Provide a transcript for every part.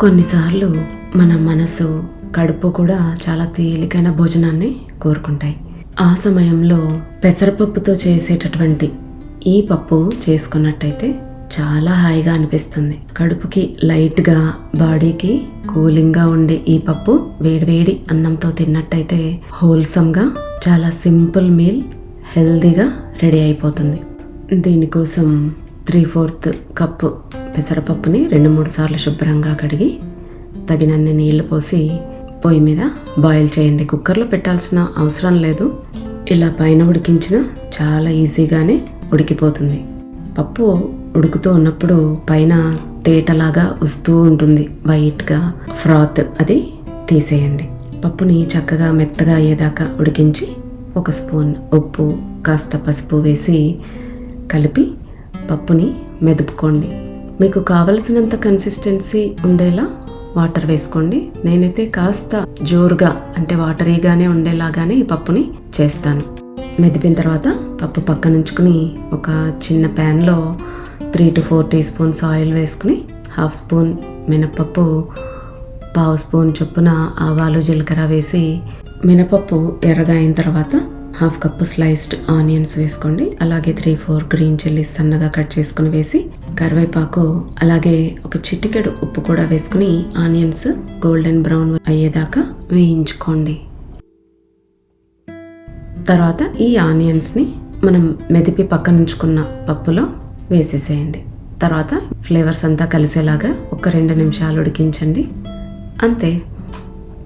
కొన్నిసార్లు మన మనసు, కడుపు కూడా చాలా తేలికైన భోజనాన్ని కోరుకుంటాయి. ఆ సమయంలో పెసరపప్పుతో చేసేటటువంటి ఈ పప్పు చేసుకున్నట్టయితే చాలా హాయిగా అనిపిస్తుంది. కడుపుకి లైట్గా, బాడీకి కూలింగ్గా ఉండే ఈ పప్పు వేడివేడి అన్నంతో తిన్నట్టయితే హోల్సమ్గా చాలా సింపుల్ మీల్ హెల్దీగా రెడీ అయిపోతుంది. దీనికోసం 3/4 కప్పు పెసరపప్పుని 2-3 సార్లు శుభ్రంగా కడిగి తగినన్ని నీళ్లు పోసి పొయ్యి మీద బాయిల్ చేయండి. కుక్కర్లో పెట్టాల్సిన అవసరం లేదు. ఇలా పైన ఉడికించిన చాలా ఈజీగానే ఉడికిపోతుంది. పప్పు ఉడుకుతూ ఉన్నప్పుడు పైన తేటలాగా వస్తూ ఉంటుంది, వైట్గా ఫ్రాత్, అది తీసేయండి. పప్పుని చక్కగా మెత్తగా అయ్యేదాకా ఉడికించి 1 స్పూన్ ఉప్పు, కాస్త పసుపు వేసి కలిపి పప్పుని మెదుపుకోండి. మీకు కావలసినంత కన్సిస్టెన్సీ ఉండేలా వాటర్ వేసుకోండి. నేనైతే కాస్త జోరుగా, అంటే వాటరీగానే ఉండేలాగానే ఈ పప్పుని చేస్తాను. మెదిపిన తర్వాత పప్పు పక్కన ఉంచుకుని ఒక చిన్న ప్యాన్లో 3 to 4 టీ స్పూన్స్ ఆయిల్ వేసుకుని 1/2 స్పూన్ మినపప్పు, 1/2 స్పూన్ చొప్పున ఆవాలు, జీలకర్ర వేసి మినపప్పు ఎర్రగా అయిన తర్వాత 1/2 కప్పు స్లైస్డ్ ఆనియన్స్ వేసుకోండి. అలాగే 3-4 గ్రీన్ చిల్లీస్ సన్నగా కట్ చేసుకుని వేసి కరివేపాకు, అలాగే ఒక చిటికెడు ఉప్పు కూడా వేసుకుని ఆనియన్స్ గోల్డెన్ బ్రౌన్ అయ్యేదాకా వేయించుకోండి. తర్వాత ఈ ఆనియన్స్ని మనం మెదిపి పక్కన ఉంచుకున్న పప్పులో వేసేసేయండి. తర్వాత ఫ్లేవర్స్ అంతా కలిసేలాగా ఒక 2 నిమిషాలు ఉడికించండి. అంతే,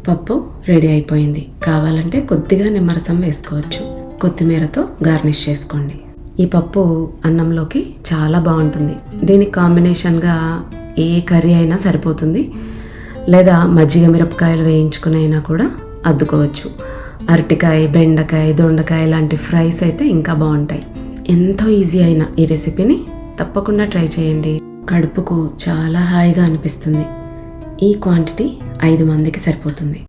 పప్పు రెడీ అయిపోయింది. కావాలంటే కొద్దిగా నిమ్మరసం వేసుకోవచ్చు. కొత్తిమీరతో గార్నిష్ చేసుకోండి. ఈ పప్పు అన్నంలోకి చాలా బాగుంటుంది. దీనికి కాంబినేషన్గా ఏ కర్రీ అయినా సరిపోతుంది, లేదా మజ్జిగ మిరపకాయలు వేయించుకుని అయినా కూడా అద్దుకోవచ్చు. అరటికాయ, బెండకాయ, దొండకాయ లాంటి ఫ్రైస్ అయితే ఇంకా బాగుంటాయి. ఎంతో ఈజీ అయిన ఈ రెసిపీని తప్పకుండా ట్రై చేయండి. కడుపుకు చాలా హాయిగా అనిపిస్తుంది. ఈ క్వాంటిటీ 5 మందికి సరిపోతుంది.